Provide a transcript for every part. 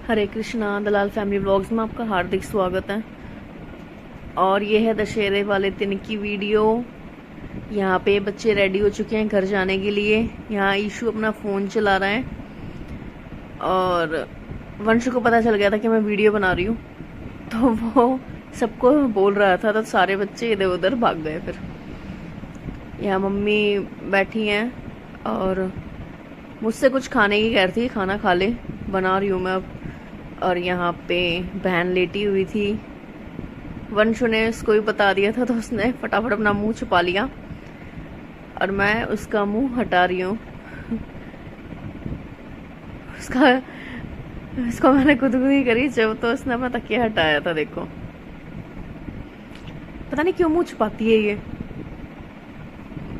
हरे कृष्णा। दलाल family vlogs में आपका हार्दिक स्वागत है। और ये है दशहरे वाले दिन की वीडियो। यहाँ पे बच्चे रेडी हो चुके हैं घर जाने के लिए। यहाँ ईशु अपना फ़ोन चला रहा है और वंश को पता चल गया था कि मैं वीडियो बना रही हूँ, तो वो सबको बोल रहा था, तो सारे बच्चे इधर उधर भाग गए। फिर यहाँ मम्मी बैठी हैं और मुझसे कुछ खाने की कह रही थी, खाना खा ले, बना रही हूँ मैं अब। और यहाँ पे बहन लेटी हुई थी। वंश ने उसको भी बता दिया था, तो उसने फटाफट अपना मुंह छुपा लिया और मैं उसका मुंह हटा रही हूँ। उसको मैंने गुदगुदी करी जब, तो उसने अपना तकिया हटाया था। देखो, पता नहीं क्यों मुंह छुपाती है ये।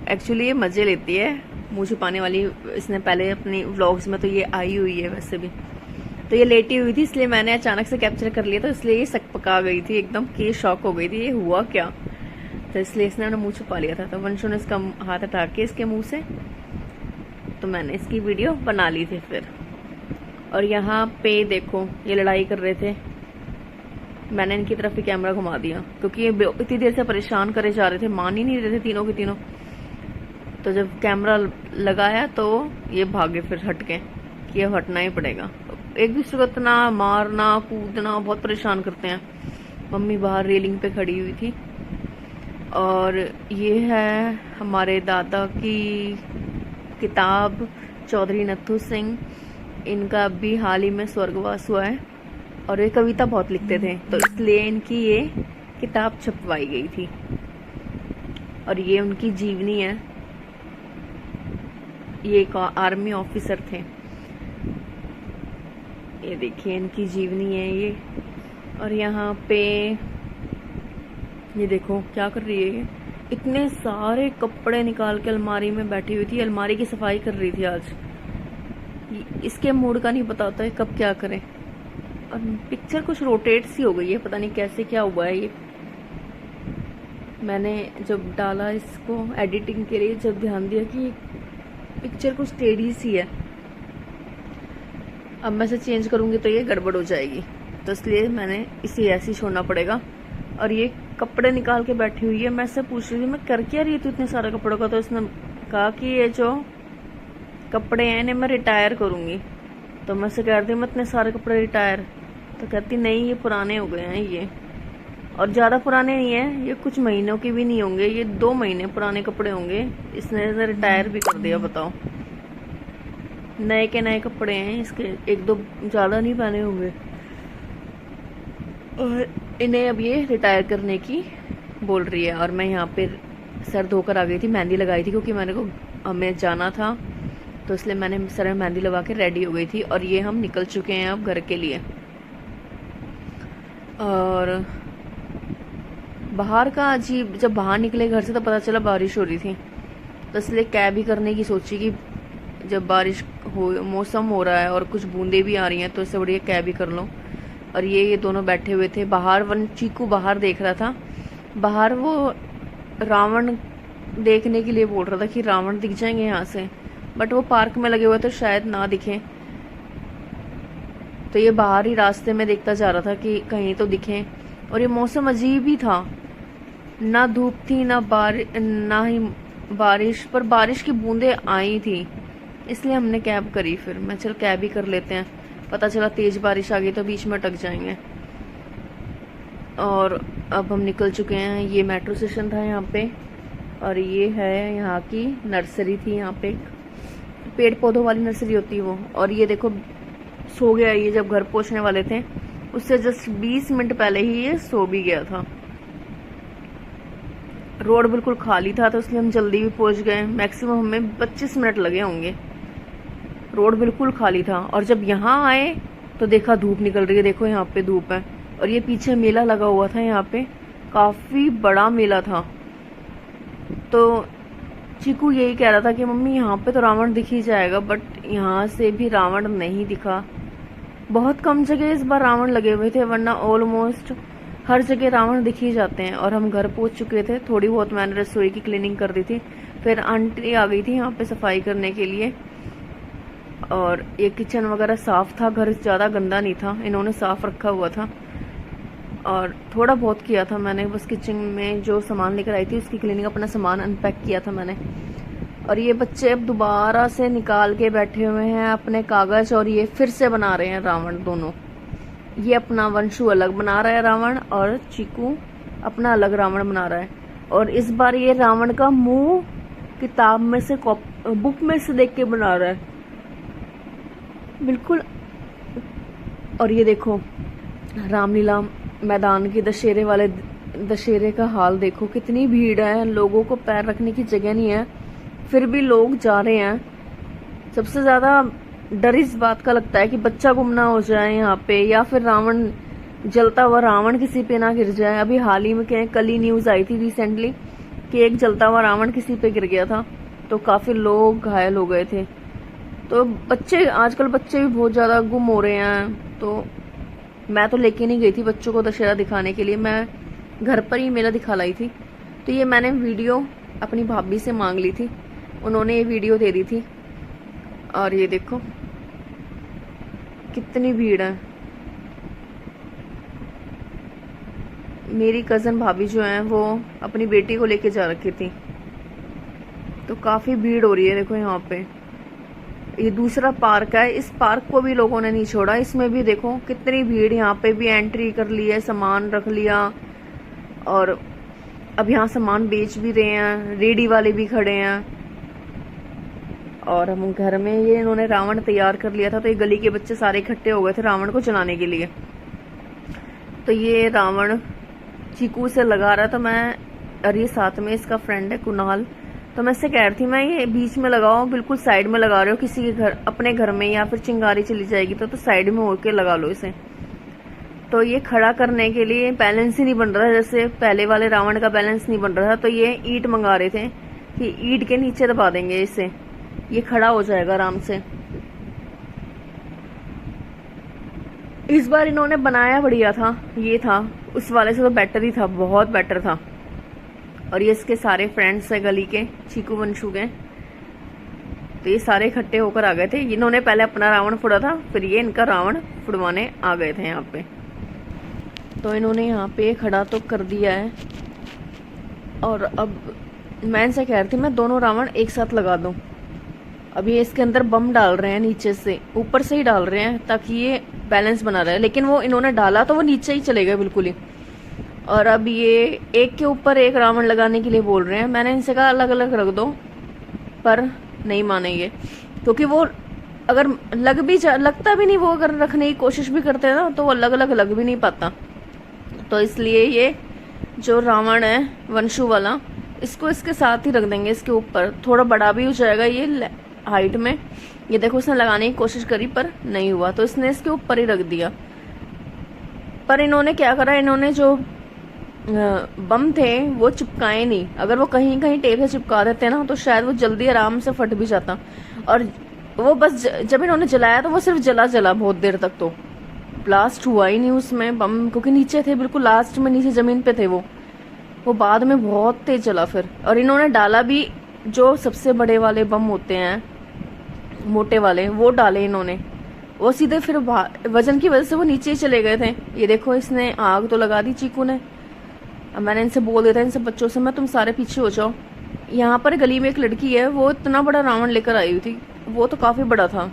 एक्चुअली ये मजे लेती है मुंह छुपाने वाली। इसने पहले अपनी व्लॉग्स में तो ये आई हुई है वैसे भी। तो ये लेटी हुई थी, इसलिए मैंने अचानक से कैप्चर कर लिया, तो इसलिए ये सकपका गई थी एकदम, कि शॉक हो गई थी, ये हुआ क्या। तो इसलिए इसने अपना मुंह छुपा लिया था। तो वंशु ने इसका हाथ हटा के इसके मुंह से, तो मैंने इसकी वीडियो बना ली थी फिर। और यहाँ पे देखो, ये लड़ाई कर रहे थे। मैंने इनकी तरफ ही कैमरा घुमा दिया क्योंकि ये इतनी देर से परेशान करे जा रहे थे, मान ही नहीं रहे थे तीनों के तीनों। तो जब कैमरा लगाया तो ये भागे फिर हट के, कि ये हटना ही पड़ेगा। एक दूसरे को इतना मारना कूदना बहुत परेशान करते हैं। मम्मी बाहर रेलिंग पे खड़ी हुई थी। और ये है हमारे दादा की किताब, चौधरी नत्थू सिंह। इनका अभी हाल ही में स्वर्गवास हुआ है और ये कविता बहुत लिखते थे, तो इसलिए इनकी ये किताब छपवाई गई थी। और ये उनकी जीवनी है। ये एक आर्मी ऑफिसर थे। ये देखिए इनकी जीवनी है ये। और यहाँ पे ये देखो क्या कर रही है ये। इतने सारे कपड़े निकाल के अलमारी में बैठी हुई थी, अलमारी की सफाई कर रही थी आज। इसके मूड का नहीं पता होता है कब क्या करे। और पिक्चर कुछ रोटेट सी हो गई है, पता नहीं कैसे क्या हुआ है ये। मैंने जब डाला इसको एडिटिंग के लिए, जब ध्यान दिया कि पिक्चर कुछ टेढ़ी सी है। अब मैं इसे चेंज करूंगी तो ये गड़बड़ हो जाएगी, तो इसलिए मैंने इसे ऐसे ही छोड़ना पड़ेगा। और ये कपड़े निकाल के बैठी हुई है। मैं इससे पूछ रही थी मैं कर क्या रही थी इतने सारे कपड़ों का, तो इसने कहा कि ये जो कपड़े हैं इन्हें मैं रिटायर करूंगी। तो मैं इससे कह रही थी मैं इतने सारे कपड़े रिटायर, तो कहती नहीं ये पुराने हो गए हैं ये, और ज़्यादा पुराने नहीं है ये, कुछ महीनों के भी नहीं होंगे, ये 2 महीने पुराने कपड़े होंगे। इसने रिटायर भी कर दिया, बताओ। नए के नए कपड़े हैं इसके, 1-2 ज़्यादा नहीं पहने होंगे। और इन्हें अब ये रिटायर करने की बोल रही है। और मैं यहाँ पे सर धोकर आ गई थी, मेहंदी लगाई थी क्योंकि हमें जाना था, तो इसलिए मैंने सर में मेहंदी लगा के रेडी हो गई थी। और ये हम निकल चुके हैं अब घर के लिए। और बाहर का अजीब, जब बाहर निकले घर से तो पता चला बारिश हो रही थी, तो इसलिए कैब ही करने की सोची कि जब बारिश हो, मौसम हो रहा है और कुछ बूंदे भी आ रही हैं, तो इससे बढ़िया कैब ही कर लो। और ये दोनों बैठे हुए थे बाहर। चीकू बाहर देख रहा था, बाहर वो रावण देखने के लिए बोल रहा था कि रावण दिख जाएंगे यहाँ से, बट वो पार्क में लगे हुए तो शायद ना दिखे। तो ये बाहर ही रास्ते में देखता जा रहा था कि कहीं तो दिखे। और ये मौसम अजीब ही था, ना धूप थी ना ही बारिश, पर बारिश की बूंदें आई थी, इसलिए हमने कैब करी। फिर मैं चल कैब ही कर लेते हैं, पता चला तेज बारिश आ गई तो बीच में अटक जाएंगे। और अब हम निकल चुके हैं। ये मेट्रो स्टेशन था यहाँ पे, और ये है यहाँ की नर्सरी थी। यहाँ पे पेड़ पौधों वाली नर्सरी होती है वो। और ये देखो सो गया ये, जब घर पहुँचने वाले थे उससे जस्ट 20 मिनट पहले ही ये सो भी गया था। रोड बिल्कुल खाली था, तो इसलिए हम जल्दी भी पहुंच गए। मैक्सिमम हमें 25 मिनट लगे होंगे, रोड बिल्कुल खाली था। और जब यहाँ आए तो देखा धूप निकल रही है, देखो यहाँ पे धूप है। और ये पीछे मेला लगा हुआ था, यहाँ पे काफी बड़ा मेला था। तो चीकू यही कह रहा था कि मम्मी यहाँ पे तो रावण दिख ही जाएगा, बट यहाँ से भी रावण नहीं दिखा। बहुत कम जगह इस बार रावण लगे हुए थे, वरना ऑलमोस्ट हर जगह रावण दिख ही जाते हैं। और हम घर पहुंच चुके थे। थोड़ी बहुत मैंने रसोई की क्लीनिंग कर दी थी, फिर आंटी आ गई थी यहाँ पे सफाई करने के लिए। और ये किचन वगैरह साफ था, घर ज़्यादा गंदा नहीं था, इन्होंने साफ रखा हुआ था। और थोड़ा बहुत किया था मैंने, बस किचन में जो सामान लेकर आई थी उसकी क्लीनिंग, अपना सामान अनपैक किया था मैंने। और ये बच्चे अब दोबारा से निकाल के बैठे हुए हैं अपने कागज, और ये फिर से बना रहे हैं रावण दोनों। ये अपना वंशु अलग बना रहा है रावण, और चीकू अपना अलग रावण बना रहा है। और इस बार ये रावण का मुंह किताब में से, बुक में से देख के बना रहा है बिल्कुल। और ये देखो रामलीला मैदान की दशहरे का हाल देखो, कितनी भीड़ है, लोगों को पैर रखने की जगह नहीं है, फिर भी लोग जा रहे हैं। सबसे ज्यादा डर इस बात का लगता है कि बच्चा गुम ना हो जाए यहाँ पे, या फिर रावण, जलता हुआ रावण किसी पे ना गिर जाए। अभी हाल ही में कल ही न्यूज आई थी रिसेंटली कि एक जलता हुआ रावण किसी पे गिर गया था, तो काफी लोग घायल हो गए थे। तो आजकल बच्चे भी बहुत ज्यादा गुम हो रहे हैं। तो मैं तो लेके नहीं गई थी बच्चों को दशहरा दिखाने के लिए, मैं घर पर ही मेला दिखा लाई थी। तो ये मैंने वीडियो अपनी भाभी से मांग ली थी, उन्होंने ये वीडियो दे दी थी। और ये देखो कितनी भीड़ है। मेरी कजन भाभी जो है वो अपनी बेटी को लेके जा रखी थी, तो काफी भीड़ हो रही है। देखो यहाँ पे ये दूसरा पार्क है, इस पार्क को भी लोगों ने नहीं छोड़ा, इसमें भी देखो कितनी भीड़। यहाँ पे भी एंट्री कर ली है, सामान रख लिया, और अब यहाँ सामान बेच भी रहे हैं, रेडी वाले भी खड़े हैं। और हम घर में ये इन्होंने रावण तैयार कर लिया था, तो ये गली के बच्चे सारे इकट्ठे हो गए थे रावण को जलाने के लिए। तो ये रावण चीकू से लगा रहा था मैं, और ये साथ में इसका फ्रेंड है कुणाल। तो मैं इससे कह रही थी, मैं ये बीच में लगाओ, बिल्कुल साइड में लगा रहे हो, किसी के घर, अपने घर में या फिर चिंगारी चली जाएगी तो साइड में होके लगा लो इसे। तो ये खड़ा करने के लिए बैलेंस ही नहीं बन रहा, जैसे पहले वाले रावण का बैलेंस नहीं बन रहा था। तो ये ईंट मंगा रहे थे कि ईंट के नीचे दबा देंगे इसे, ये खड़ा हो जाएगा आराम से। इस बार इन्होंने बनाया बढ़िया था, ये था उस वाले से तो बेटर ही था, बहुत बेटर था। और ये इसके सारे फ्रेंड्स है गली के, चीकू वंशु के, तो ये सारे इकट्ठे होकर आ गए थे। इन्होंने पहले अपना रावण फोड़ा था, फिर ये इनका रावण फुड़वाने आ गए थे यहाँ पे। तो इन्होंने यहाँ पे खड़ा तो कर दिया है, और अब मैं इनसे कह रही थी मैं दोनों रावण एक साथ लगा दूं। अब ये इसके अंदर बम डाल रहे हैं, नीचे से ऊपर से ही डाल रहे हैं ताकि ये बैलेंस बना रहे, लेकिन वो इन्होंने डाला तो वो नीचे ही चले गए बिल्कुल ही। और अब ये एक के ऊपर एक रावण लगाने के लिए बोल रहे हैं। मैंने इनसे कहा अलग अलग रख दो, पर नहीं मानेंगे, क्योंकि वो अगर लगता भी नहीं, वो अगर रखने की कोशिश भी करते हैं ना तो वो अलग अलग लग भी नहीं पाता। तो इसलिए ये जो रावण है वंशु वाला, इसको इसके साथ ही रख देंगे, इसके ऊपर थोड़ा बड़ा भी हो जाएगा ये हाइट में। ये देखो उसने लगाने की कोशिश करी पर नहीं हुआ, तो इसने इसके ऊपर ही रख दिया। पर इन्होंने क्या करा, इन्होंने जो बम थे वो चिपकाए नहीं। अगर वो कहीं कहीं टेप से चिपका देते ना तो शायद वो जल्दी आराम से फट भी जाता। और वो बस जब इन्होंने जलाया तो वो सिर्फ जला बहुत देर तक, तो ब्लास्ट हुआ ही नहीं उसमें बम, क्योंकि नीचे थे बिल्कुल लास्ट में, नीचे जमीन पे थे वो बाद में बहुत तेज चला फिर। और इन्होंने डाला भी जो सबसे बड़े वाले बम होते हैं, मोटे वाले, वो डाले इन्होंने, वो सीधे फिर वजन की वजह से वो नीचे ही चले गए थे। ये देखो इसने आग तो लगा दी चीकू ने। अब मैंने इनसे बोल दिया था, इनसे बच्चों से, मैं तुम सारे पीछे हो जाओ। यहाँ पर गली में एक लड़की है, वो इतना बड़ा रावण लेकर आई हुई थी, वो तो काफी बड़ा था,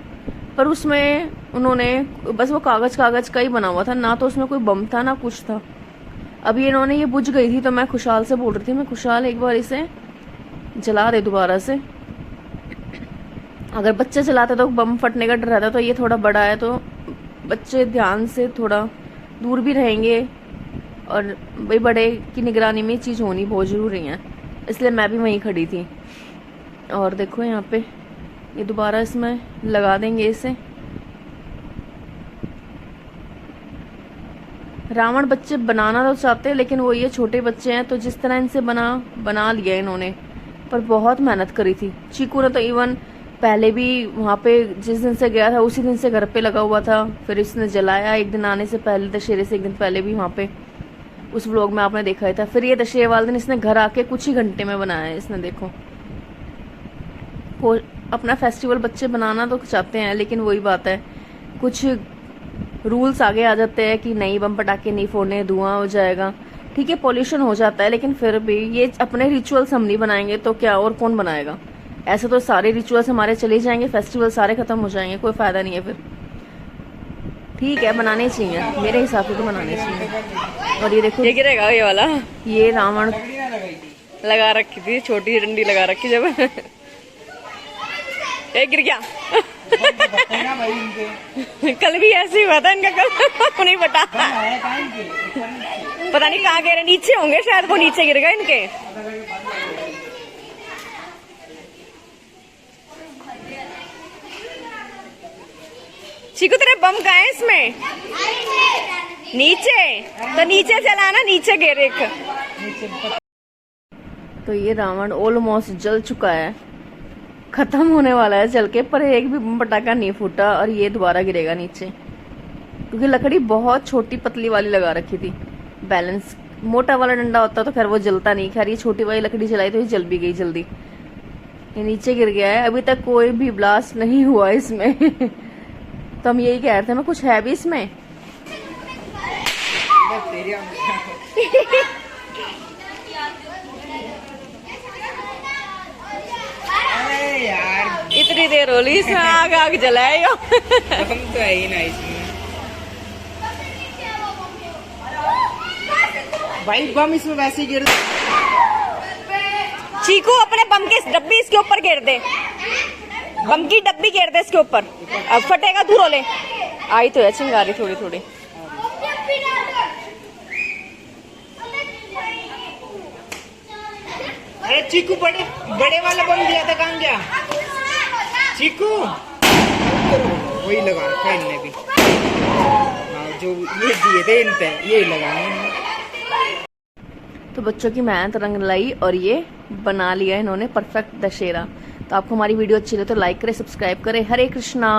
पर उसमें उन्होंने बस वो कागज का ही बना हुआ था, ना तो उसमें कोई बम था ना कुछ था। अभी इन्होंने ये बुझ गई थी, तो मैं खुशहाल से बोल रही थी, मैं खुशहाल एक बार इसे जला दे दोबारा से। अगर बच्चे चलाते तो बम फटने का डर रहता, तो ये थोड़ा बड़ा है तो बच्चे ध्यान से थोड़ा दूर भी रहेंगे, और भाई बड़े की निगरानी में चीज़ होनी बहुत ज़रूरी है, इसलिए मैं भी वहीं खड़ी थी। और देखो यहाँ पे ये दोबारा इसमें लगा देंगे इसे। रावण बच्चे बनाना तो चाहते हैं, लेकिन वो ये छोटे बच्चे हैं, तो जिस तरह इनसे बना लिया इन्होंने, पर बहुत मेहनत करी थी। चीकू ने तो इवन पहले भी वहाँ पे जिस दिन से गया था उसी दिन से घर पे लगा हुआ था, फिर इसने जलाया एक दिन आने से पहले, दशहरे से एक दिन पहले भी वहाँ पे उस व्लॉग में आपने देखा ही था। फिर ये दशहरे वाले दिन इसने घर आके कुछ ही घंटे में बनाया है, इसने देखो अपना फेस्टिवल बच्चे बनाना तो चाहते हैं, लेकिन वही बात है, कुछ रूल्स आगे आ जाते हैं कि नहीं बम पटाखे नहीं फोड़ने, धुआं हो जाएगा। ठीक है, पॉल्यूशन हो जाता है, लेकिन फिर भी ये अपने रिचुअल्स हम नहीं बनाएंगे तो क्या और कौन बनाएगा। ऐसे तो सारे रिचुअल्स हमारे चले जाएंगे, फेस्टिवल सारे खत्म हो जाएंगे, कोई फायदा नहीं है फिर। ठीक है, बनाने चाहिए, मेरे हिसाब से तो बनाने चाहिए। और ये देखो, ये गिरेगा ये वाला, ये रावण लगा रखी थी, छोटी डंडी लगा रखी जब ये गिर गया। कल भी ऐसे ही हुआ था इनका, कल नहीं बता, पता नहीं कहाँ गिरे, नीचे होंगे शायद, वो नीचे गिर गए इनके। चीकू तेरे बम कहाँ है इसमें? नीचे, तो नीचे चलाना, नीचे गिर एक। तो ये रावण ऑलमोस्ट जल चुका है, खत्म होने वाला है जल के, पर एक भी बम पटाखा नहीं फूटा और ये दोबारा गिरेगा नीचे, क्योंकि लकड़ी बहुत छोटी पतली वाली लगा रखी थी। बैलेंस मोटा वाला डंडा होता तो खैर वो जलता नहीं, खैर ये छोटी वाली लकड़ी जलाई तो ये जल भी गई जल्दी। ये नीचे गिर गया है, अभी तक कोई भी ब्लास्ट नहीं हुआ इसमें। तो हम यही कह रहे थे, मैं कुछ है भी इसमें। यार इतनी देर हो ली, इसमें आग आग जलाए हो। हम तो है ही ना इसमें भाई, बम इसमें वैसे ही गिर। चीकू अपने बम की डब्बी इसके ऊपर गिर दे, बम की डब्बी गिर दे इसके ऊपर, अब फटेगा तू रोले। आई तो है चिंगारी थोड़ी थोड़ी। अरे चीकू बड़े बड़े वाला बम दिया था, कहाँ गया चीकू? वही लगा रखा है इनने भी, हाँ, जो ये दिए थे इन पे ये लगाए। तो बच्चों की मेहनत रंग लाई और ये बना लिया इन्होंने परफेक्ट दशहरा। तो आपको हमारी वीडियो अच्छी लगे तो लाइक करें, सब्सक्राइब करें। हरे कृष्णा।